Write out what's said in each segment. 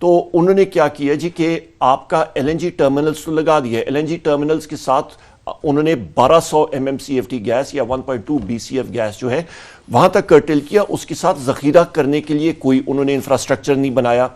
تو انہوں نے کیا کیا جی کہ آپ کا ایل این جی ٹرمینلز تو لگا دیا ہے، ایل این جی ٹرمینلز کے ساتھ انہوں نے 1200 MMCFT گیس یا 1.2 BCF گیس جو ہے وہاں تک کرٹل کیا، اس کے ساتھ ذخیرہ کرنے کے لیے کوئی انہوں نے انفراسٹرکچر نہیں بنایا۔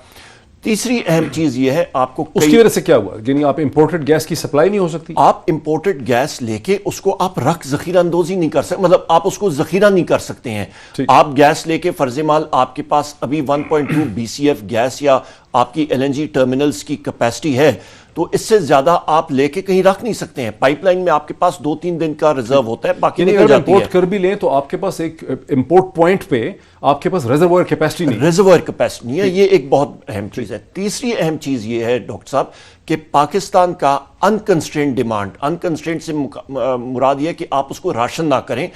تیسری اہم چیز یہ ہے آپ کو اس کی وجہ سے کیا ہوا، یعنی آپ امپورٹڈ گیس کی سپلائی نہیں ہو سکتی؟ آپ امپورٹڈ گیس لے کے اس کو آپ رکھ ذخیرہ اندوزی نہیں کر سکتے، مطلب آپ اس کو ذخیرہ نہیں کر سکتے ہیں۔ آپ گیس لے کے فرض مال آپ کے پاس ابھی 1.2 BCF گیس یا آپ کی ایل این جی ٹرمینلز کی کیپیسٹی ہے تو اس سے زیادہ آپ لے کے کہیں رکھ نہیں سکتے ہیں۔ پائپ لائن میں آپ کے پاس 2-3 دن کا ریزرو ہوتا ہے، باقی نکل جاتی ہے۔ امپورٹ کر بھی لیں تو آپ کے پاس ایک امپورٹ پوائنٹ پہ آپ کے پاس ریزروائر کیپیسٹی نہیں، ریزروائر کیپیسٹی نہیں ہے، یہ ایک بہت اہم چیز ہے۔ تیسری اہم چیز یہ ہے ڈاکٹر صاحب کہ پاکستان کا انکنسٹرینڈ ڈیمانڈ، انکنسٹرینڈ سے مراد یہ ہے کہ آپ اس کو راشن نہ کریں،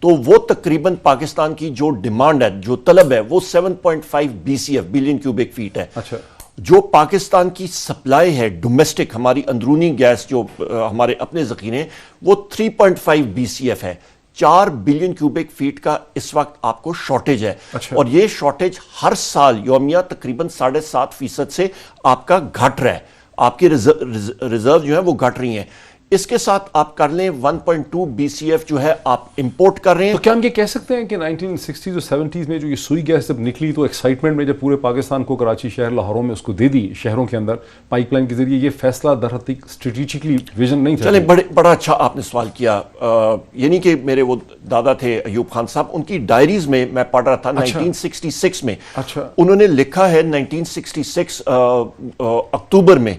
تو وہ تقریباً پاکستان کی جو ڈیمانڈ ہے، جو طلب ہے، وہ 7.5 BCF بلین کیوبک فیٹ ہے۔ اچھا، جو پاکستان کی سپلائی ہے ڈومیسٹک، ہماری اندرونی گیس جو ہمارے اپنے ذخیرے ہیں، وہ 3.5 BCF ہے۔ 4 بلین کیوبک فیٹ کا اس وقت آپ کو شارٹیج ہے، اور یہ شارٹیج ہر سال یومیہ تقریباً 7.5% سے آپ کا گھٹ رہا ہے، آپ کی ریزرو جو ہے وہ گھٹ رہی ہیں۔ اس کے ساتھ آپ کر لیں 1.2 BCF جو ہے آپ امپورٹ کر رہے ہیں۔ تو کیا ہم یہ کہہ سکتے ہیں کہ 1960s اور 70s میں جو یہ سوئی گیس جب نکلی تو ایکسائٹمنٹ میں جب پورے پاکستان کو کراچی شہر لاہوروں میں اس کو دے دی شہروں کے اندر پائپ لائن کے ذریعے، یہ فیصلہ در حقیقت اسٹریٹجکلی ویژن نہیں تھا؟ چلیں، بڑا اچھا آپ نے سوال کیا، یعنی کہ میرے وہ دادا تھے ایوب خان صاحب، ان کی ڈائریز میں میں پڑھ رہا تھا 1966 میں، انہوں نے لکھا ہے 1966 اکتوبر میں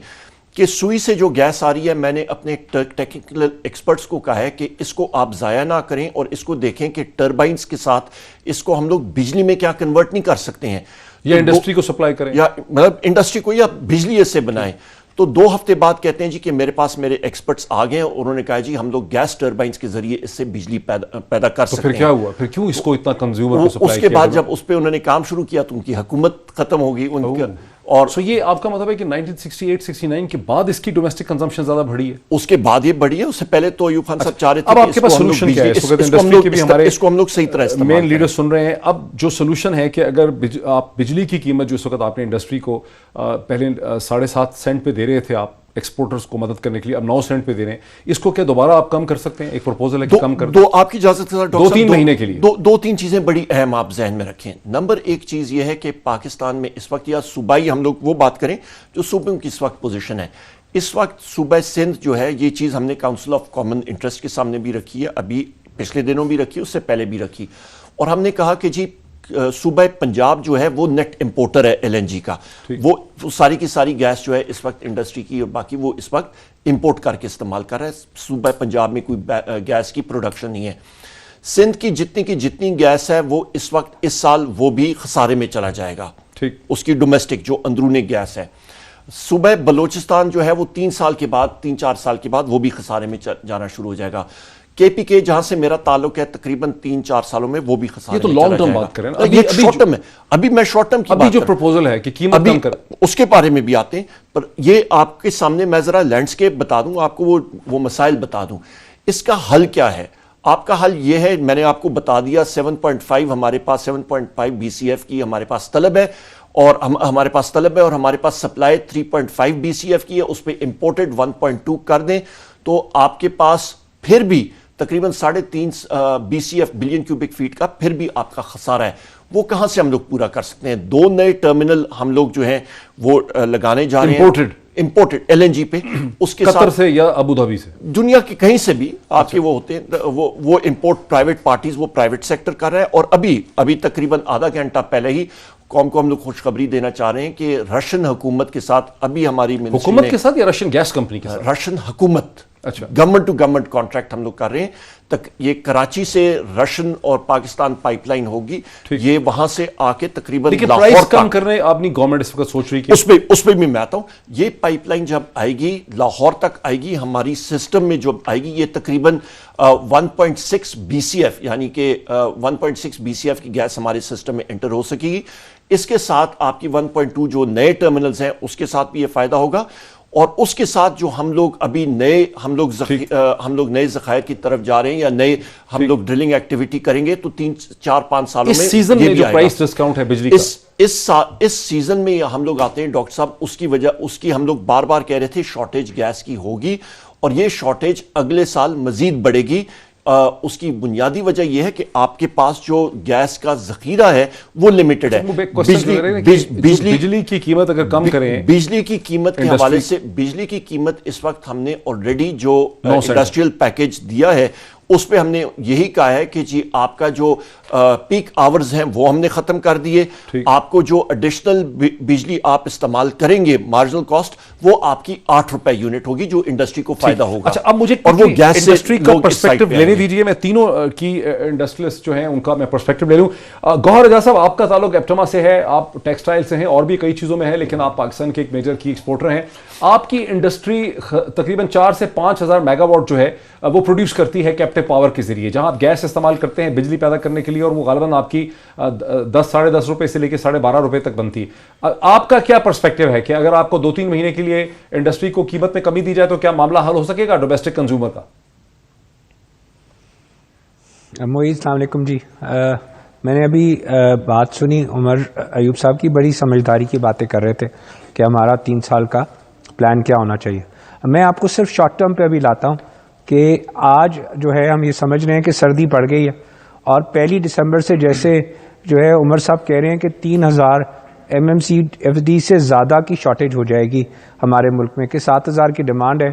کہ سوئی سے جو گیس آ رہی ہے، میں نے اپنے ٹیکنیکل ایکسپرٹس کو کہا ہے کہ اس کو آپ ضائع نہ کریں اور اس کو دیکھیں کہ ٹربائنز کے ساتھ اس کو ہم لوگ بجلی میں کیا کنورٹ نہیں کر سکتے ہیں، یا انڈسٹری کو سپلائی کریں، یا مطلب انڈسٹری کو یا بجلی اس سے بنائیں۔ تو 2 ہفتے بعد کہتے ہیں جی کہ میرے پاس میرے ایکسپرٹس آ گئے ہیں، انہوں نے کہا جی ہم لوگ گیس ٹربائنز کے ذریعے اس سے بجلی پیدا کر سکتے ہیں۔ پھر کیا ہوا؟ پھر کیوں اس کو اتنا کنزیومر کو سپلائی کیا؟ اس کے بعد جب اس پہ انہوں نے کام شروع کیا تو ان کی حکومت ختم ہو گئی ان کا، اور سو یہ آپ کا مطلب ہے کہ 1968-69 کے بعد اس کی ڈومیسٹک کنزمپشن زیادہ بڑھی ہے؟ اس کے بعد یہ بڑھی ہے، اس سے پہلے تو ایوب خان صاحب چاہ رہے تھے اب آپ کے پاس سولوشن کیا ہے؟ اس وقت انڈسٹری کے بھی ہمارے اس کو ہم لوگ صحیح طرح استعمال مین لیڈر سن رہے ہیں، اب جو سولوشن ہے کہ اگر آپ بجلی کی قیمت جو اس وقت آپ نے انڈسٹری کو پہلے 7.5 سینٹ پہ دے رہے تھے آپ ایکسپورٹرز کو مدد کرنے کے لیے، اب 9 سینٹ پہ دے رہے ہیں، اس کو کیا دوبارہ آپ کم کر سکتے ہیں؟ ایک پروپوزل ہے کہ کم کر دیں، آپ کی اجازت کے ساتھ 2-3 مہینے کے لیے 2-3 چیزیں بڑی اہم آپ ذہن میں رکھیں۔ نمبر 1 چیز یہ ہے کہ پاکستان میں اس وقت، یا صوبائی ہم لوگ وہ بات کریں جو صوبوں کی اس وقت پوزیشن ہے، اس وقت صوبہ سندھ جو ہے، یہ چیز ہم نے کاؤنسل آف کامن انٹرسٹ کے سامنے بھی رکھی ہے، ابھی پچھلے دنوں بھی رکھی، اس سے پہلے بھی رکھی، اور ہم نے کہا کہ جی صوبہ پنجاب جو ہے وہ نیٹ امپورٹر ہے ایل این جی کا، وہ ساری کی ساری گیس جو ہے اس وقت انڈسٹری کی اور باقی وہ اس وقت امپورٹ کر کے استعمال کر رہا ہے، صوبہ پنجاب میں کوئی گیس کی پروڈکشن نہیں ہے۔ سندھ کی جتنی گیس ہے وہ اس وقت اس سال وہ بھی خسارے میں چلا جائے گا، اس کی ڈومیسٹک جو اندرونی گیس ہے۔ صوبہ بلوچستان جو ہے وہ 3-4 سال کے بعد وہ بھی خسارے میں جانا شروع ہو جائے گا۔ کے پی کے جہاں سے میرا تعلق ہے تقریباً 3-4 سالوں میں وہ بھی خسارے میں چلا جائے گا۔ یہ تو لانگ ٹرم بات کریں نا، ابھی شارٹ ٹرم ہے، ابھی میں شارٹ ٹرم کی بات ابھی جو پروپوزل ہے کہ قیمت کم کر، اس کے بارے میں بھی آتے ہیں، پر یہ آپ کے سامنے میں ذرا لینڈسکیپ بتا دوں آپ کو، وہ مسائل بتا دوں۔ اس کا حل کیا ہے؟ آپ کا حل یہ ہے، میں نے آپ کو بتا دیا 7.5 ہمارے پاس 7.5 BCF کی ہمارے پاس طلب ہے، اور ہمارے پاس ہمارے پاس سپلائی 3.5 BCF کی ہے، اس پہ امپورٹڈ 1.2 کر دیں تو آپ کے پاس پھر بھی تقریباً 3.5 BCF بلین کیوبک فیٹ کا پھر بھی آپ کا خسارہ ہے۔ وہ کہاں سے ہم لوگ پورا کر سکتے ہیں؟ 2 نئے ٹرمینل ہم لوگ جو ہیں وہ لگانے جا رہے ہیں امپورٹڈ ایل این جی پہ، اس کے قطر سے یا ابو دھابی سے، دنیا کے کہیں سے بھی آپ کے وہ ہوتے ہیں، وہ امپورٹ پرائیویٹ پارٹیز، وہ پرائیویٹ سیکٹر کر رہا ہے۔ اور ابھی تقریباً آدھا گھنٹہ پہلے ہی قوم کو ہم لوگ خوشخبری دینا چاہ رہے ہیں کہ رشین حکومت کے ساتھ ابھی ہماری حکومت کے ساتھ یا رشین گیس کمپنی کے ساتھ؟ رشین حکومت، گورنمنٹ ٹو گورنمنٹ کانٹریکٹ ہم لوگ کر رہے ہیں، یہ کراچی سے رشین اور پاکستان پائپ لائن ہوگی، یہ وہاں سے آ کے تقریباً لاہور کم کرنے اپنی گورنمنٹ اس وقت سوچ رہی ہے، اس پہ بھی میں آتا ہوں۔ یہ پائپ لائن جب آئے گی لاہور تک آئے گی، ہماری سسٹم میں جو آئے گی، یہ تقریباً 1.6 BCF یعنی کہ 1.6 BCF کی گیس ہمارے سسٹم میں انٹر ہو سکے گی۔ اس کے ساتھ آپ کی 1.2 جو نئے ٹرمینلز ہیں اس کے ساتھ بھی یہ فائدہ ہوگا، اور اس کے ساتھ جو ہم لوگ ابھی ہم لوگ نئے ذخائر کی طرف جا رہے ہیں یا نئے ہم لوگ ڈرلنگ ایکٹیویٹی کریں گے تو 3-4-5 سالوں میں اس سیزن میں جو پرائس ڈسکاؤنٹ ہے بجلی کا اس سیزن میں ہم لوگ آتے ہیں ڈاکٹر صاحب، اس کی ہم لوگ بار بار کہہ رہے تھے شارٹیج گیس کی ہوگی اور یہ شارٹیج اگلے سال مزید بڑھے گی. اس کی بنیادی وجہ یہ ہے کہ آپ کے پاس جو گیس کا ذخیرہ ہے وہ لمیٹڈ ہے. بجلی کی قیمت اگر کم کریں، بجلی کی قیمت کے حوالے سے بجلی کی قیمت اس وقت ہم نے آلریڈی جو انڈسٹریل پیکیج دیا ہے اس پہ ہم نے یہی کہا ہے کہ جی آپ کا جو پیک آورز ہیں وہ ہم نے ختم کر دیے. آپ کو جو ایڈیشنل بجلی آپ استعمال کریں گے مارجنل کاسٹ وہ آپ کی 8 روپے یونٹ ہوگی جو انڈسٹری کو فائدہ ہوگا. اچھا، اب مجھے انڈسٹری کا پرسپیکٹو لینے دیجئے. میں تینوں کی انڈسٹریلسٹ جو ہیں ان کا میں پرسپیکٹو لے لوں. گوہر رجا صاحب، آپ کا تعلق ایپٹما سے ہے، آپ ٹیکسٹائل سے ہیں اور بھی کئی چیزوں میں ہے، لیکن آپ پاکستان کے ایک میجر کی ایکسپورٹر ہیں. آپ کی انڈسٹری تقریباً 4 سے 5 ہزار میگا واٹ جو ہے وہ پروڈیوس کرتی ہے کیپٹیو پاور کے ذریعے، جہاں آپ گیس استعمال کرتے ہیں بجلی پیدا کرنے کے لیے، اور وہ غالباً آپ کی 10-10.5 روپے سے لے کے 12.5 روپے تک بنتی ہے. آپ کا کیا پرسپیکٹو ہے کہ اگر آپ کو 2-3 مہینے کے لیے انڈسٹری کو قیمت میں کمی دی جائے تو کیا معاملہ حل ہو سکے گا ڈومیسٹک کنزیومر کا؟ معید السلام علیکم جی. میں نے ابھی بات سنی، عمر ایوب صاحب کی بڑی سمجھداری کی باتیں کر رہے تھے کہ ہمارا 3 سال کا پلان کیا ہونا چاہیے. میں آپ کو صرف شارٹ ٹرم پہ ابھی لاتا ہوں کہ آج جو ہے ہم یہ سمجھ رہے ہیں کہ سردی پڑ گئی ہے اور 1 دسمبر سے جیسے جو ہے عمر صاحب کہہ رہے ہیں کہ 3000 MMCFD سے زیادہ کی شارٹیج ہو جائے گی ہمارے ملک میں، کہ 7000 کی ڈیمانڈ ہے،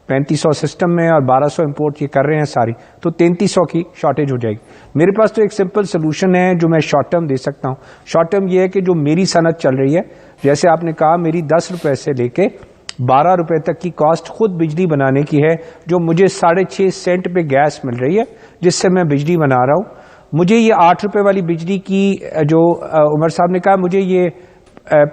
3500 سسٹم میں اور 1200 امپورٹ یہ کر رہے ہیں ساری، تو 3300 کی شارٹیج ہو جائے گی. میرے پاس تو ایک سمپل سلوشن ہے جو میں شارٹ ٹرم دے سکتا ہوں. شارٹ ٹرم یہ ہے کہ جو میری صنعت چل رہی ہے، جیسے آپ نے کہا میری 10 روپے سے لے کے 12 روپے تک کی کاسٹ خود بجلی بنانے کی ہے، جو مجھے 6.5 سینٹ پہ گیس مل رہی ہے جس سے میں بجلی بنا رہا ہوں. مجھے یہ 8 روپے والی بجلی کی جو عمر صاحب نے کہا مجھے یہ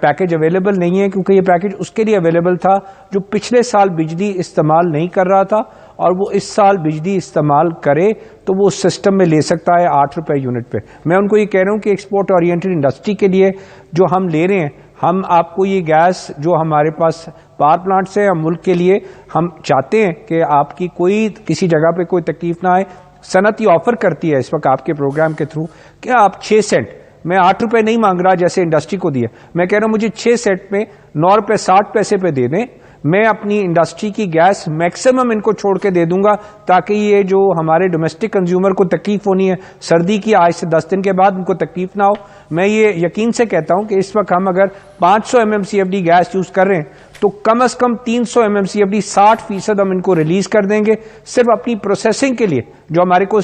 پیکج اویلیبل نہیں ہے، کیونکہ یہ پیکج اس کے لیے اویلیبل تھا جو پچھلے سال بجلی استعمال نہیں کر رہا تھا اور وہ اس سال بجلی استعمال کرے تو وہ اس سسٹم میں لے سکتا ہے 8 روپے یونٹ پہ. میں ان کو یہ کہہ رہا ہوں کہ ایکسپورٹ اورینٹڈ انڈسٹری کے لیے جو ہم لے رہے ہیں، ہم آپ کو یہ گیس جو ہمارے پاس پاور پلانٹ سے ہم ملک کے لیے ہم چاہتے ہیں کہ آپ کی کوئی کسی جگہ پہ کوئی تکلیف نہ آئے. صنعت یہ آفر کرتی ہے اس وقت آپ کے پروگرام کے تھرو کہ آپ 6 سینٹ، میں 8 روپے نہیں مانگ رہا جیسے انڈسٹری کو دیا، میں کہہ رہا ہوں مجھے 6 سینٹ میں 9 روپے 60 پیسے پہ دے دیں. میں اپنی انڈسٹری کی گیس میکسیمم ان کو چھوڑ کے دے دوں گا تاکہ یہ جو ہمارے ڈومیسٹک کنزیومر کو تکلیف ہونی ہے سردی کی آج سے 10 دن کے بعد ان کو تکلیف نہ ہو. میں یہ یقین سے کہتا ہوں کہ اس وقت ہم اگر 500 MMCFD گیس یوز کر رہے ہیں تو کم از کم 300 MMCFD 60% ہم ان کو ریلیز کر دیں گے صرف اپنی پروسیسنگ کے لیے، جو ہمارے کو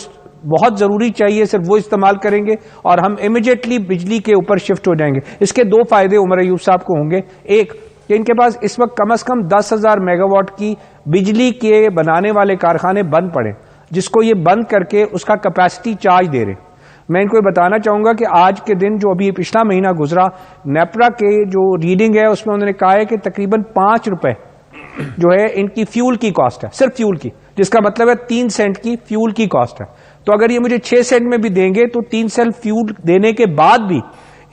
بہت ضروری چاہیے صرف وہ استعمال کریں گے اور ہم امیڈیٹلی بجلی کے اوپر شفٹ ہو جائیں گے. اس کے 2 فائدے عمر ایوب صاحب کو ہوں گے. ایک کہ ان کے پاس اس وقت کم از کم 10,000 میگا واٹ کی بجلی کے بنانے والے کارخانے بند پڑے، جس کو یہ بند کر کے اس کا کیپیسٹی چارج دے رہے. میں ان کو یہ بتانا چاہوں گا کہ آج کے دن جو ابھی پچھلا مہینہ گزرا نیپرا کے جو ریڈنگ ہے اس میں انہوں نے کہا ہے کہ تقریباً 5 روپے جو ہے ان کی فیول کی کاسٹ ہے، صرف فیول کی، جس کا مطلب ہے 3 سینٹ کی فیول کی کاسٹ ہے. تو اگر یہ مجھے 6 سینٹ میں بھی دیں گے تو 3 سینٹ فیول دینے کے بعد بھی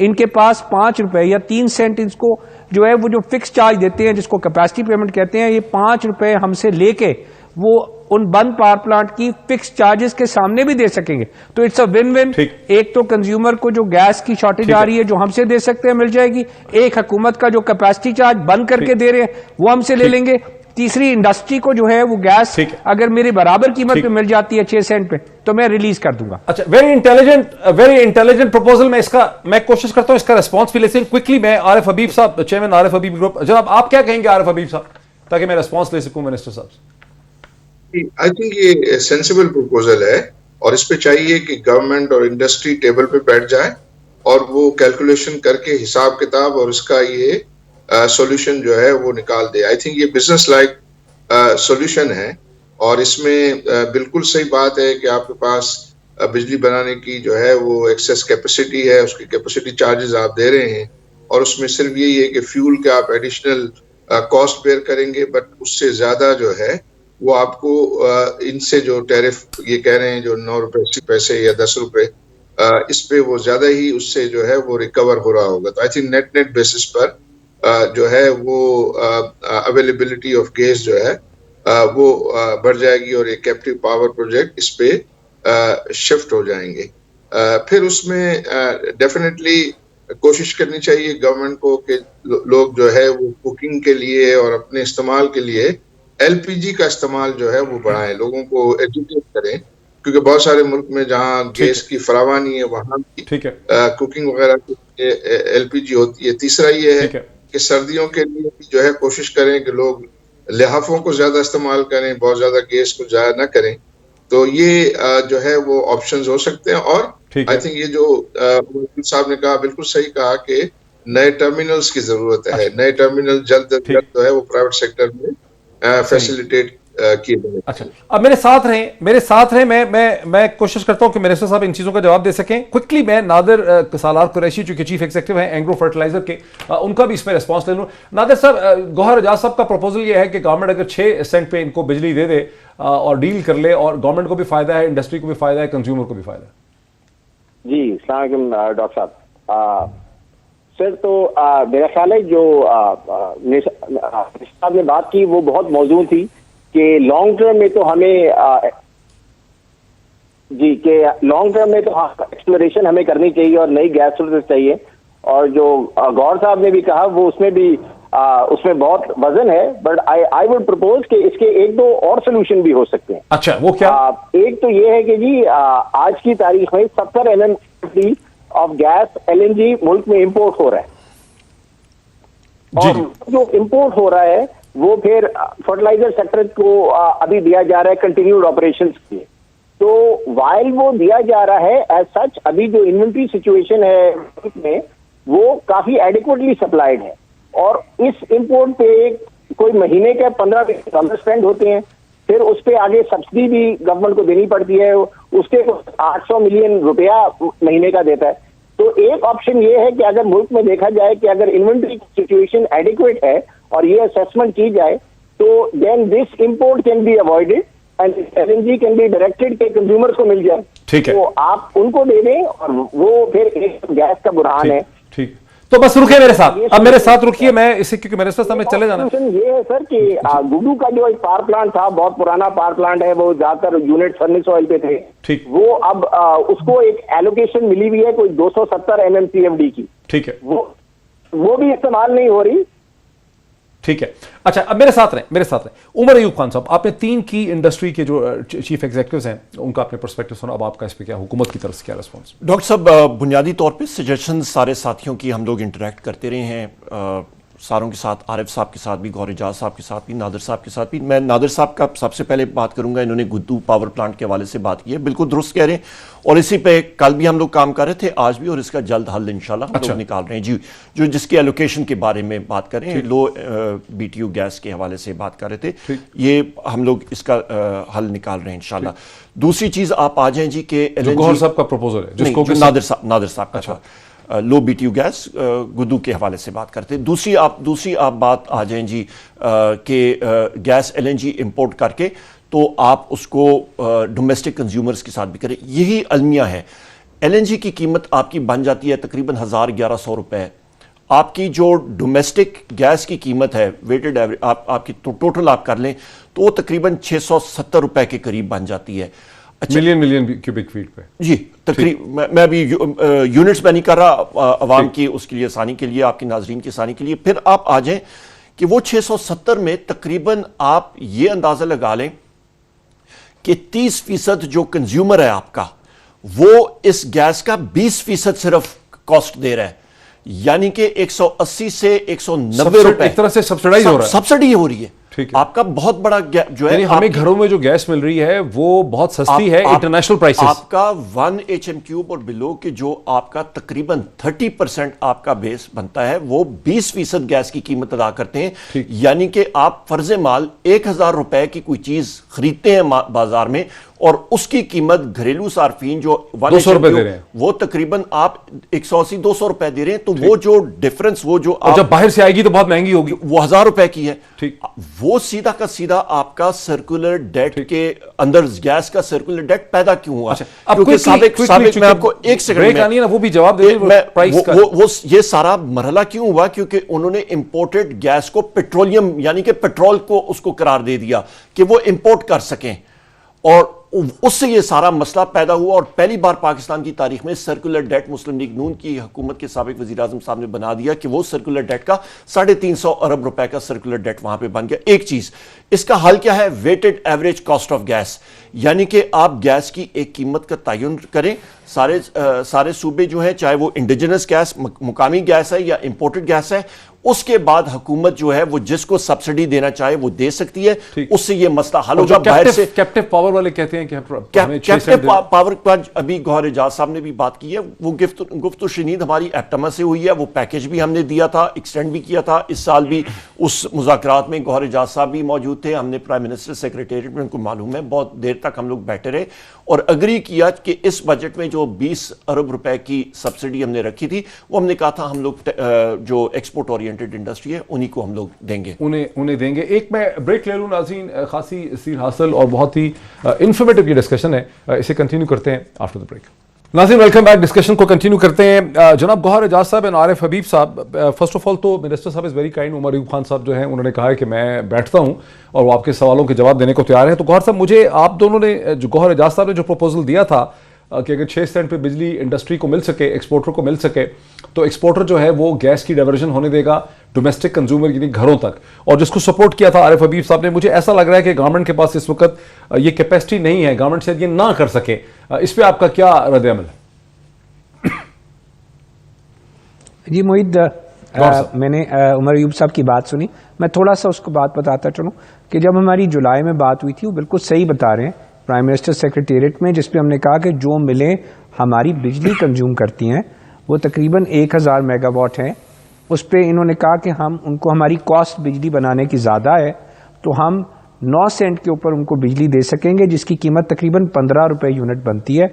ان کے پاس 5 روپے یا 3 سینٹ اس کو جو ہے وہ جو فکس چارج دیتے ہیں جس کو کیپیسٹی پیمنٹ کہتے ہیں، یہ 5 روپے ہم سے لے کے وہ ان بند پاور پلانٹ کی فکس چارجز کے سامنے بھی دے سکیں گے. تو اٹس اے ون ون. ایک تو کنزیومر کو جو گیس کی شارٹیج آ رہی ہے جو ہم سے دے سکتے ہیں مل جائے گی، ایک حکومت کا جو کیپیسٹی چارج بند کر کے دے رہے ہیں وہ ہم سے لے لیں گے، تیسری انڈسٹری کو جو ہے وہ گیس اگر میری برابر قیمت پہ مل جاتی ہے 6 سینٹ پہ تو میں ریلیز کر دوں گا. اچھا، ویری انٹیلیجنٹ پروپوزل. میں کوشش کرتا ہوں اس کا ریسپانس بھی لیتے کوئکلی. میں عارف حبیب صاحب، چیئرمین عارف حبیب گروپ، جناب آپ کیا کہیں گے عارف حبیب صاحب تاکہ میں ریسپانس لے سکوں منسٹر صاحب سے؟ آئی تھنک یہ سینسیبل پروپوزل ہے اور اس پہ چاہیے کہ گورنمنٹ اور انڈسٹری ٹیبل پہ بیٹھ جائے اور وہ کیلکولیشن کر کے حساب کتاب اور اس کا یہ سولوشن جو ہے وہ نکال دے. آئی تھنک یہ بزنس لائک سولوشن ہے اور اس میں بالکل صحیح بات ہے کہ آپ کے پاس بجلی بنانے کی جو ہے وہ ایکسیس کیپیسٹی ہے، اس کی کیپیسٹی چارجز آپ دے رہے ہیں اور اس میں صرف یہی ہے کہ فیول کے آپ ایڈیشنل کاسٹ بیئر کریں گے، بٹ اس سے زیادہ جو ہے وہ آپ کو ان سے جو ٹیرف یہ کہہ رہے ہیں جو 9 روپے 80 پیسے یا 10 روپے اس پہ وہ زیادہ ہی اس سے جو ہے وہ ریکور ہو رہا ہوگا. تو آئی تھنک نیٹ بیسس پر جو ہے وہ اویلیبلٹی آف گیس جو ہے وہ بڑھ جائے گی اور یہ کیپٹیو پاور پروجیکٹ اس پہ شفٹ ہو جائیں گے. پھر اس میں ڈیفینیٹلی کوشش کرنی چاہیے گورنمنٹ کو کہ لوگ جو ہے وہ کوکنگ کے لیے اور اپنے استعمال کے لیے ایل پی جی کا استعمال جو ہے وہ بڑھائیں, لوگوں کو ایجوکیٹ کریں, کیونکہ بہت سارے ملک میں جہاں گیس کی فراوانی ہے وہاں بھی کوکنگ وغیرہ کے لیے ایل پی جی ہوتی ہے. تیسرا یہ ہے کہ سردیوں کے لیے جو ہے کوشش کریں کہ لوگ لحافوں کو زیادہ استعمال کریں, بہت زیادہ گیس کو ضائع نہ کریں. تو یہ جو ہے وہ آپشنز ہو سکتے ہیں. اور آئی تھنک یہ جو صاحب نے کہا بالکل صحیح کہا کہ نئے ٹرمینلز کی ضرورت ہے. نئے ٹرمینل جلد از جلد جو ہے وہ پرائیویٹ سیکٹر میں فیسیلیٹیٹ کیے جائیں. اچھا, اب میرے ساتھ رہیں میں کوشش کرتا ہوں کہ منسٹر صاحب ان چیزوں کا جواب دے سکیں. کوئکلی میں نادر سالار قریشی جو کہ چیف ایگزیکٹو ہیں اینگرو فرٹیلائزر کے, ان کا بھی اس میں ریسپانس لے لوں. نادر صاحب, گوہر اعجاز صاحب کا پروپوزل یہ ہے کہ گورنمنٹ اگر 6 سینٹ پہ ان کو بجلی دے دے اور ڈیل کر لے, اور گورنمنٹ کو بھی فائدہ ہے, انڈسٹری کو بھی فائدہ ہے, کنزیومر کو بھی فائدہ ہے. جی السلام علیکم ڈاکٹر صاحب. سر تو میرا خیال ہے جو صاحب نے بات کی وہ بہت موزوں تھی کہ لانگ ٹرم میں تو ہمیں ایکسپلوریشن ہمیں کرنی چاہیے اور نئی گیس سورسز چاہیے. اور جو گور صاحب نے بھی کہا وہ اس میں بہت وزن ہے, بٹ آئی وڈ پرپوز کہ اس کے 1-2 اور سولوشن بھی ہو سکتے ہیں. اچھا, وہ کیا؟ ایک تو یہ ہے کہ جی آج کی تاریخ میں 70 MMT آف گیس LNG ملک میں امپورٹ ہو رہا ہے, اور جو امپورٹ ہو رہا ہے وہ پھر فرٹیلائزر سیکٹر کو ابھی دیا جا رہا ہے کنٹینیوڈ آپریشنز کے. تو وائل وہ دیا جا رہا ہے ایز سچ ابھی جو انوینٹری سچویشن ہے ملک میں وہ کافی ایڈیکویٹلی سپلائڈ ہے, اور اس امپورٹ پہ کوئی مہینے کے 15 ڈالر اسپینڈ ہوتے ہیں, پھر اس پہ آگے سبسڈی بھی گورنمنٹ کو دینی پڑتی ہے, اس کے 800 ملین روپیہ مہینے کا دیتا ہے. تو ایک آپشن یہ ہے کہ اگر ملک میں دیکھا جائے کہ اگر انوینٹری سچویشن ایڈیکویٹ ہے اور یہ اسیسمنٹ کی جائے تو then this import can be avoided and LNG can be directed کہ کنزیومرز کو مل جائے. ٹھیک ہے, تو آپ ان کو دے دیں, اور وہ پھر ایک گیس کا برہان ہے. ٹھیک, تو بس رکے میرے ساتھ, اب میرے ساتھ رکیے, میں اسے کیونکہ میرے ساتھ ہمیں چلے جانا. یہ ہے سر کہ گڈو کا جو ایک پاور پلانٹ تھا, بہت پرانا پاور پلانٹ ہے, وہ زیادہ تر یونٹ فرنس آئل پہ تھے, وہ اب اس کو ایک ایلوکیشن ملی ہوئی ہے کوئی 270 MMCFD کی. ٹھیک ہے, وہ بھی استعمال نہیں ہو رہی. ٹھیک ہے, اچھا اب میرے ساتھ رہیں عمر ایوب خان صاحب, آپ نے 3 کی انڈسٹری کے جو چیف ایگزیکٹوز ہیں ان کا اپنے پرسپیکٹو سنا, اب آپ کا اس پہ کیا, حکومت کی طرف سے کیا ریسپانس؟ ڈاکٹر صاحب, بنیادی طور پہ سجیشن سارے ساتھیوں کی ہم لوگ انٹریکٹ کرتے رہے ہیں, ساروں کے ساتھ, عارف صاحب کے ساتھ بھی, گوہر اعجاز صاحب کے ساتھ بھی, نادر صاحب کے ساتھ بھی. میں نادر صاحب کا سب سے پہلے بات کروں گا, انہوں نے گدو پاور پلانٹ کے حوالے سے بات کی ہے, بالکل درست کہہ رہے ہیں, اور اسی پہ کل بھی ہم لوگ کام کر رہے تھے, آج بھی, اور اس کا جلد حل انشاءاللہ ہم لوگ نکال رہے ہیں. جی, جو جس کے ایلوکیشن کے بارے میں بات کر رہے ہیں, لو BTU گیس کے حوالے سے بات کر رہے تھے, یہ ہم لوگ اس کا حل نکال رہے ہیں انشاءاللہ. دوسری چیز آپ آ جائیں جی کہ گوہر صاحب کا پروپوزل ہے, جس کو نادر صاحب کا لو BTU گیس گدو کے حوالے سے بات کرتے. دوسری آپ بات آ جائیں جی کہ گیس LNG امپورٹ کر کے تو آپ اس کو ڈومیسٹک کنزیومرز کے ساتھ بھی کریں. یہی المیہ ہے. LNG کی قیمت آپ کی بن جاتی ہے تقریباً 1100 روپے. آپ کی جو ڈومیسٹک گیس کی قیمت ہے ویٹڈ ایوریج آپ کی ٹوٹل آپ کر لیں تو وہ تقریباً 670 روپے کے قریب بن جاتی ہے. ملین کیوبک فیٹ پہ. جی تقریباً, میں ابھی یونٹس میں نہیں کر رہا, عوام کی اس کے لیے آسانی کے لیے, آپ کی ناظرین کی آسانی کے لیے. پھر آپ آ جائیں کہ وہ 670 میں تقریباً آپ یہ اندازہ لگا لیں کہ 30% جو کنزیومر ہے آپ کا وہ اس گیس کا 20% صرف کاسٹ دے رہا ہے, یعنی کہ 180 سے 190 روپے ایک طرح سے سبسڈائز ہو رہا ہے, سبسڈی ہو رہی ہے. آپ کا بہت بڑا جو ہے, ہمیں گھروں میں جو گیس مل رہی ہے وہ بہت سستی ہے انٹرنیشنل پرائسز. آپ کا 1 HM³ اور بلو کے جو آپ کا تقریباً 30% آپ کا بیس بنتا ہے وہ 20% گیس کی قیمت ادا کرتے ہیں, یعنی کہ آپ فرض مال 1000 روپے کی کوئی چیز خریدتے ہیں بازار میں اور اس کی قیمت گھریلو صارفین جو 200 روپے دے رہے ہیں، وہ تقریباً آپ 180-200 روپے دے رہے ہیں، تو وہ جو ڈفرنس، وہ جو اور جب باہر سے آئے گی تو بہت مہنگی ہوگی، وہ 1000 روپے کی ہے، ٹھیک، وہ سیدھا کا سیدھا آپ کا سرکولر ڈیٹ کے اندر گیس کا سرکولر ڈیٹ پیدا کیوں ہوا؟ کیونکہ سابق میں آپ کو ایک سیکنڈ میں وہ بھی جواب دے یہ سارا مرحلہ کیوں ہوا؟ کیونکہ انہوں نے امپورٹڈ گیس کو پیٹرولیم یعنی کہ پیٹرول کو اس کو قرار دے دیا کہ وہ امپورٹ کر سکیں، اور اس سے یہ سارا مسئلہ پیدا ہوا، اور پہلی بار پاکستان کی تاریخ میں سرکولر ڈیٹ مسلم لیگ نون کی حکومت کے سابق وزیر اعظم صاحب نے بنا دیا کہ وہ سرکولر ڈیٹ کا 350 ارب روپے کا سرکولر ڈیٹ وہاں پہ بن گیا۔ ایک چیز اس کا حل کیا ہے؟ Weighted average cost of gas, یعنی کہ آپ گیس کی ایک قیمت کا تعین کریں، سارے صوبے جو ہیں، چاہے وہ انڈیجنس گیس مقامی گیس ہے یا امپورٹڈ گیس ہے، اس کے بعد حکومت جو ہے وہ جس کو سبسڈی دینا چاہے وہ دے سکتی ہے، اس سے یہ مسئلہ حل ہوگا۔ باہر سے کیپٹیو پاور والے کہتے ہیں کہ کیپٹیو پاور کا ابھی گوہر اعجاز صاحب نے بھی بات کی ہے، وہ گفت و شنید ہماری ایپٹما سے ہوئی ہے، وہ پیکج بھی ہم نے دیا تھا، ایکسٹینڈ بھی کیا تھا، اس سال بھی اس مذاکرات میں گوہر اعجاز صاحب بھی موجود تھے، ہم نے پرائم منسٹر سیکریٹریٹ میں ان کو معلوم ہے، بہت دیر تک ہم لوگ بیٹھے رہے اور اگری کیا کہ اس بجٹ میں جو 20 ارب روپے کی سبسڈی ہم نے رکھی تھی، وہ ہم نے کہا تھا ہم لوگ جو ایکسپورٹ اورینٹڈ انڈسٹری ہے انہی کو ہم لوگ دیں گے، انہیں دیں گے۔ ایک میں بریک لے لوں ناظرین، خاصی سیر حاصل اور بہت ہی انفارمیٹیو یہ ڈسکشن ہے، اسے کنٹینیو کرتے ہیں آفٹر دا بریک۔ ناظرین ویلکم بیک، ڈسکشن کو کنٹینیو کرتے ہیں۔ جناب گوہر اعجاز صاحب اینڈ عارف حبیب صاحب، فرسٹ آف آل تو منسٹر صاحب is very kind, Omar Ayub Khan صاحب جو ہیں انہوں نے کہا ہے کہ میں بیٹھتا ہوں اور وہ آپ کے سوالوں کے جواب دینے کو تیار ہیں۔ تو گوہر صاحب، مجھے آپ دونوں نے جو گوہر اعجاز صاحب نے جو پروپوزل دیا تھا کہ اگر 6 سینٹ پہ بجلی انڈسٹری کو مل سکے، ایکسپورٹر کو مل سکے، تو ایکسپورٹر جو ہے وہ گیس کی ڈائیورژن ہونے دے گا ڈومیسٹک کنزیومر یعنی گھروں تک، اور جس کو سپورٹ کیا تھا عارف حبیب صاحب نے۔ مجھے ایسا لگ رہا ہے کہ گورنمنٹ کے پاس اس وقت یہ کیپیسٹی نہیں ہے، گورنمنٹ شاید یہ نہ کر سکے، اس پہ آپ کا کیا رد عمل ہے؟ جی معید، میں نے عمر ایوب صاحب کی بات سنی، میں تھوڑا سا اس کو بات بتاتا چلوں کہ جب ہماری جولائی میں بات ہوئی تھی وہ بالکل صحیح بتا رہے ہیں پرائم منسٹر سیکریٹریٹ میں، جس پہ ہم نے کہا کہ جو ملیں ہماری بجلی کنزیوم کرتی ہیں وہ تقریباً 1000 میگا واٹ ہیں، اس پہ انہوں نے کہا کہ ہم ان کو ہماری کاسٹ بجلی بنانے کی زیادہ ہے تو ہم 9 سینٹ کے اوپر ان کو بجلی دے سکیں گے، جس کی قیمت تقریباً 15 روپے یونٹ بنتی ہے،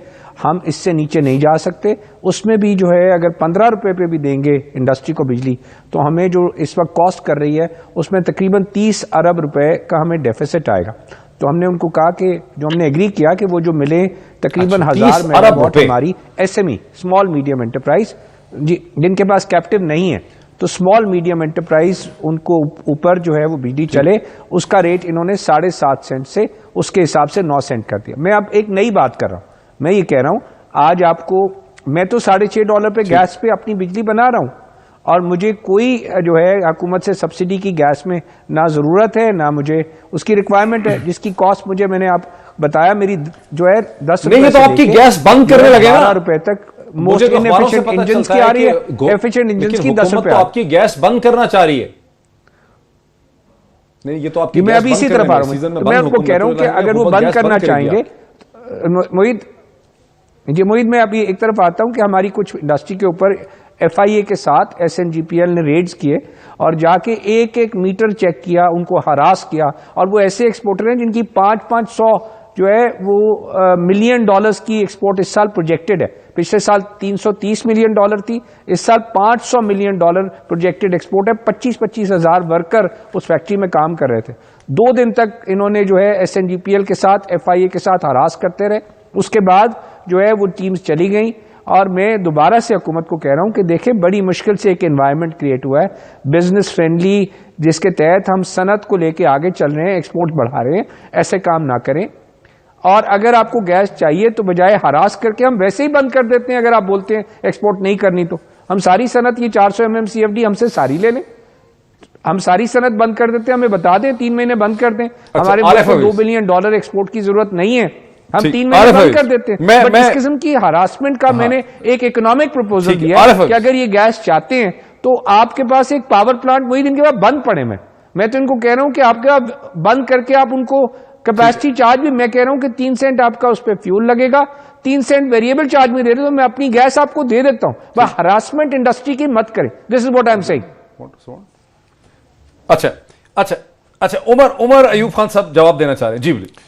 ہم اس سے نیچے نہیں جا سکتے۔ اس میں بھی جو ہے اگر 15 روپے پہ بھی دیں گے انڈسٹری کو بجلی تو ہمیں جو اس وقت کاسٹ کر رہی ہے اس میں تقریباً 30 ارب روپے کا ہمیں ڈیفیسٹ آئے گا۔ تو ہم نے ان کو کہا کہ جو ہم نے ایگری کیا کہ وہ جو ملے تقریباً 1000 میگا واٹ ہماری S M E small medium enterprise جن کے پاس کیپٹیو نہیں ہے، تو اسمال میڈیم انٹرپرائز ان کو اوپر جو ہے وہ بجلی چلے، اس کا ریٹ انہوں نے 7.5 سینٹ سے اس کے حساب سے 9 سینٹ کر دیا۔ میں اب ایک نئی بات کر رہا ہوں، میں یہ کہہ رہا ہوں آج آپ کو میں تو $6.5 پہ گیس پہ اپنی بجلی بنا رہا ہوں اور مجھے کوئی جو ہے حکومت سے سبسڈی کی گیس میں نہ ضرورت ہے نہ مجھے اس کی ریکوائرمنٹ ہے، جس کی کاسٹ مجھے میں نے آپ بتایا میری جو ہے 10 روپے نہیں، تو آپ کی گیس بند کرنے لگے نا 12 روپے تک موسٹ انفیشینٹ انجنز کی آ رہی ہے، ایفیشینٹ انجنز کی 10 روپے۔ تو آپ کی گیس بند کرنا چاہ رہی ہے؟ نہیں، یہ تو آپ کی میں ابھی اسی طرف آ رہا ہوں، میں ان کو کہہ رہا ہوں کہ اگر وہ بند کرنا چاہیں گے معید میں ابھی ایک طرف آتا ہوں کہ ہماری کچھ انڈسٹری کے اوپر ایف آئی اے کے ساتھ S N G P L نے ریڈز کیے اور جا کے ایک ایک میٹر چیک کیا، ان کو ہراس کیا، اور وہ ایسے ایکسپورٹر ہیں جن کی 500 جو ہے وہ ملین ڈالرز کی ایکسپورٹ اس سال پروجیکٹڈ ہے۔ پچھلے سال $330 ملین تھی، اس سال $500 ملین پروجیکٹڈ ایکسپورٹ ہے۔ 25 ہزار ورکر اس فیکٹری میں کام کر رہے تھے۔ 2 دن تک انہوں نے جو ہے S N G P L کے ساتھ ایف آئی اے کے ساتھ ہراس کرتے رہے، اس کے بعد جو ہے وہ ٹیمز چلی گئیں، اور میں دوبارہ سے حکومت کو کہہ رہا ہوں کہ دیکھیں بڑی مشکل سے ایک انوائرمنٹ کریٹ ہوا ہے بزنس فرینڈلی، جس کے تحت ہم صنعت کو لے کے آگے چل رہے ہیں، ایکسپورٹ بڑھا رہے ہیں، ایسے کام نہ کریں۔ اور اگر آپ کو گیس چاہیے تو بجائے ہراس کر کے ہم ویسے ہی بند کر دیتے ہیں، اگر آپ بولتے ہیں ایکسپورٹ نہیں کرنی تو ہم ساری صنعت یہ 400 MMCFD ہم سے ساری لے لیں، ہم ساری صنعت بند کر دیتے ہیں، ہمیں بتا دیں 3 مہینے بند کر دیں، ہمارے پاس $2 بلین ایکسپورٹ کی ضرورت نہیں ہے، ہم 3 مہینے بند کر دیتے ہیں۔ بٹ اس قسم کی ہراسمنٹ کا میں نے ایک اکنامک پروپوزل دیا کہ اگر یہ گیس چاہتے ہیں تو آپ کے پاس ایک پاور پلانٹ وہی دن کے بعد بند پڑے، میں تو ان کو کہہ رہا ہوں کہ آپ کا بند کر کے آپ ان کو کیپیسٹی چارج بھی، میں کہہ رہا ہوں کہ 3 سینٹ آپ کا اس پہ فیول لگے گا، 3 سینٹ ویریبل چارج بھی دے دے تو میں اپنی گیس آپ کو دے دیتا ہوں، وہ ہراسمنٹ انڈسٹری کی مت کریں۔ This is what I am seeing. اچھا عمر ایوب خان صاحب جواب دینا چاہ رہے ہیں، جی بولیے۔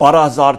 12,000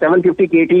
750 KT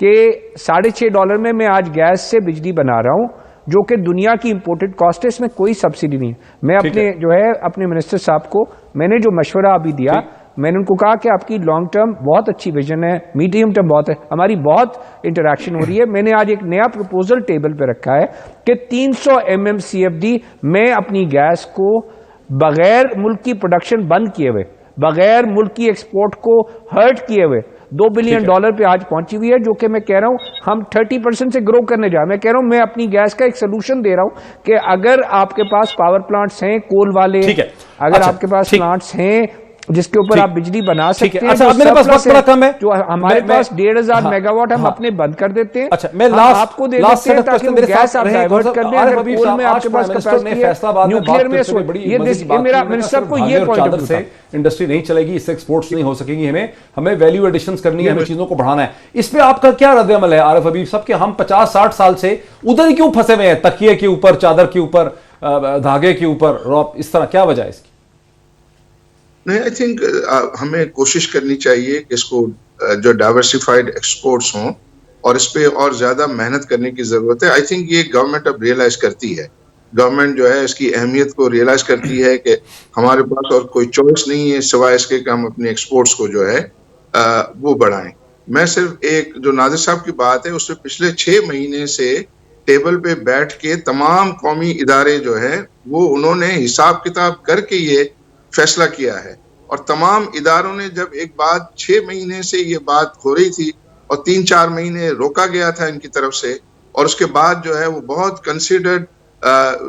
کہ $6.5 میں آج گیس سے بجلی بنا رہا ہوں جو کہ دنیا کی امپورٹڈ کاسٹ ہے, اس میں کوئی سبسڈی نہیں ہے. میں اپنے جو ہے اپنے منسٹر صاحب کو میں نے جو مشورہ ابھی دیا, میں نے ان کو کہا کہ آپ کی لانگ ٹرم بہت اچھی ویژن ہے, میڈیم ٹرم بہت ہے, ہماری بہت انٹریکشن ہو رہی ہے. میں نے آج ایک نیا پروپوزل ٹیبل پہ رکھا ہے کہ 300 MMCFD میں اپنی گیس کو بغیر ملک کی پروڈکشن بند کیے ہوئے, بغیر ملک کی ایکسپورٹ کو ہرٹ کیے ہوئے $2 بلین پہ آج پہنچی ہوئی ہے, جو کہ میں کہہ رہا ہوں ہم 30% سے گرو کرنے جا. میں کہہ رہا ہوں میں اپنی گیس کا ایک سولوشن دے رہا ہوں کہ اگر آپ کے پاس پاور پلانٹس ہیں کول والے, اگر آپ کے پاس پلانٹس ہیں جس کے اوپر آپ بجلی بنا سکتے ہیں, اچھا میرے پاس وقت بڑا کم ہے, جو ہمارے پاس 1,500 میگا واٹ ہم اپنے بند کر دیتے ہیں. اچھا میں آپ کو دے دیتے ہیں تاکہ وہ گیس آپ ڈائیورٹ کر دیں. اگر کول میں آپ کے پاس کیپیسٹی ہے, نیوکلیئر میں یہ میرا منسٹر کو یہ پوائنٹ آف ویو تھا. انڈسٹری نہیں چلے گی, اس سے ایکسپورٹس نہیں ہو سکیں گی, ہمیں ویلیو ایڈیشنز کرنی ہے, ہمیں چیزوں کو بڑھانا ہے. اس پہ آپ کا کیا رد عمل ہے عارف حبیب صاحب کہ ہم 50-60 سال سے ادھر کیوں پھنسے ہوئے ہیں, تکیے کے اوپر, چادر کے اوپر, دھاگے کے اوپر, روپ, اس طرح کیا وجہ ہے اس کی؟ نہیں, آئی تھنک ہمیں کوشش کرنی چاہیے کہ اس کو جو ڈائیورسفائڈ ایکسپورٹس ہوں اور اس پہ اور زیادہ محنت کرنے کی ضرورت ہے. آئی تھنک یہ گورنمنٹ اب ریئلائز کرتی ہے, گورنمنٹ جو ہے اس کی اہمیت کو ریئلائز کرتی ہے کہ ہمارے پاس اور کوئی چوائس نہیں ہے سوائے اس کے کہ ہم اپنے ایکسپورٹس کو جو ہے وہ بڑھائیں. میں صرف ایک جو نادر صاحب کی بات ہے, اس سے پچھلے 6 مہینے سے ٹیبل پہ بیٹھ کے تمام قومی ادارے جو ہیں وہ انہوں نے حساب کتاب کر کے یہ فیصلہ کیا ہے. اور تمام اداروں نے جب ایک بات 6 مہینے سے یہ بات ہو رہی تھی اور 3-4 مہینے روکا گیا تھا ان کی طرف سے, اور اس کے بعد جو ہے وہ بہت کنسیڈرڈ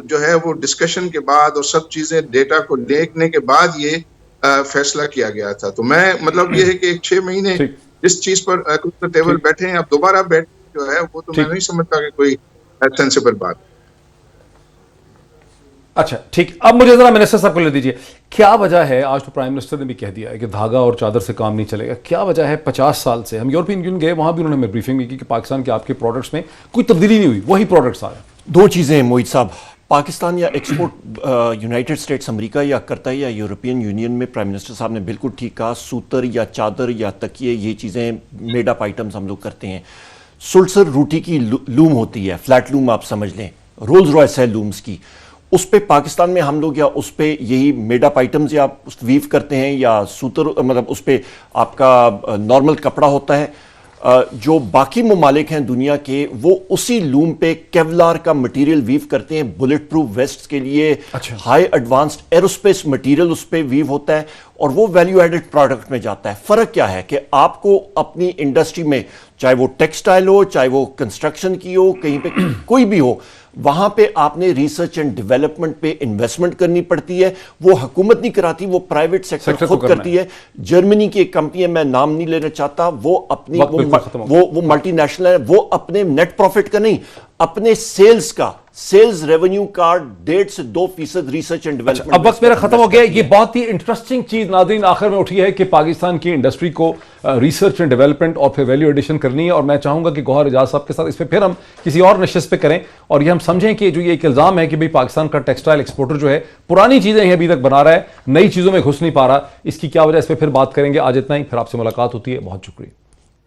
جو ہے وہ ڈسکشن کے بعد اور سب چیزیں ڈیٹا کو دیکھنے کے بعد یہ فیصلہ کیا گیا تھا. تو میں مطلب یہ ہے کہ 6 مہینے جس چیز پر ٹیبل بیٹھے ہیں اب دوبارہ بیٹھے جو ہے وہ تو میں نہیں سمجھتا کہ کوئی سینسیبل بات. اچھا ٹھیک, اب مجھے ذرا منسٹر صاحب کو لے دیجئے, کیا وجہ ہے, آج تو پرائم منسٹر نے بھی کہہ دیا ہے کہ دھاگا اور چادر سے کام نہیں چلے گا, کیا وجہ ہے 50 سال سے ہم یورپین یونین گئے, وہاں بھی انہوں نے ہمیں بریفنگ بھی کی کہ پاکستان کے آپ کے پروڈکٹس میں کوئی تبدیلی نہیں ہوئی, وہی پروڈکٹس آ رہے ہیں. 2 چیزیں ہیں موہت صاحب, پاکستان یا ایکسپورٹ یونائٹڈ اسٹیٹس امریکہ یا کرتا ہے یا یورپین یونین میں, پرائم منسٹر صاحب نے بالکل ٹھیک کہا, سوتر یا چادر یا تکیے یہ چیزیں میڈ اپ آئٹمز ہم لوگ کرتے ہیں. سلسر روٹی کی لوم ہوتی ہے, فلیٹ لوم آپ سمجھ لیں, رولز رائس ہے لومز کی, اس پہ پاکستان میں ہم لوگ یا اس پہ یہی میڈ اپ آئٹمز یا ویو کرتے ہیں یا سوتر, مطلب اس پہ آپ کا نارمل کپڑا ہوتا ہے. جو باقی ممالک ہیں دنیا کے وہ اسی لوم پہ کیولار کا مٹیریل ویو کرتے ہیں بلٹ پروف ویسٹ کے لیے. ہائی ایڈوانسڈ ایروسپیس مٹیریل اس پہ ویو ہوتا ہے اور وہ ویلیو ایڈڈ پروڈکٹ میں جاتا ہے. فرق کیا ہے کہ آپ کو اپنی انڈسٹری میں, چاہے وہ ٹیکسٹائل ہو, چاہے وہ کنسٹرکشن کی ہو, کہیں پہ کوئی بھی ہو, وہاں پہ آپ نے ریسرچ اینڈ ڈیولپمنٹ پہ انویسٹمنٹ کرنی پڑتی ہے. وہ حکومت نہیں کراتی, وہ پرائیویٹ سیکٹر خود کرتی ہے. جرمنی کی ایک کمپنی ہے, میں نام نہیں لینا چاہتا, وہ اپنی وہ ملٹی نیشنل ہے, وہ اپنے نیٹ پروفٹ کا نہیں, اپنے سیلز کا, سیلز ریونیو کا 1.5 سے 2% ریسرچ اینڈ ڈیولپمنٹ. اب وقت میرا ختم ہو گیا. یہ بہت ہی انٹرسٹنگ چیز ناظرین آخر میں اٹھی ہے کہ پاکستان کی انڈسٹری کو ریسرچ اینڈ ڈیولپمنٹ اور پھر ویلیو ایڈیشن کرنی ہے, اور میں چاہوں گا کہ گوہر اعجاز صاحب کے ساتھ اس پہ پھر ہم کسی اور نشست پہ کریں اور یہ ہم سمجھیں کہ جو یہ ایک الزام ہے کہ بھئی پاکستان کا ٹیکسٹائل ایکسپورٹر جو ہے پرانی چیزیں ہی ابھی تک بنا رہا ہے, نئی چیزوں میں گھس نہیں پا رہا, اس کی کیا وجہ, اس پہ پھر بات کریں گے. آج اتنا ہی, پھر آپ سے ملاقات ہوتی ہے. بہت شکریہ.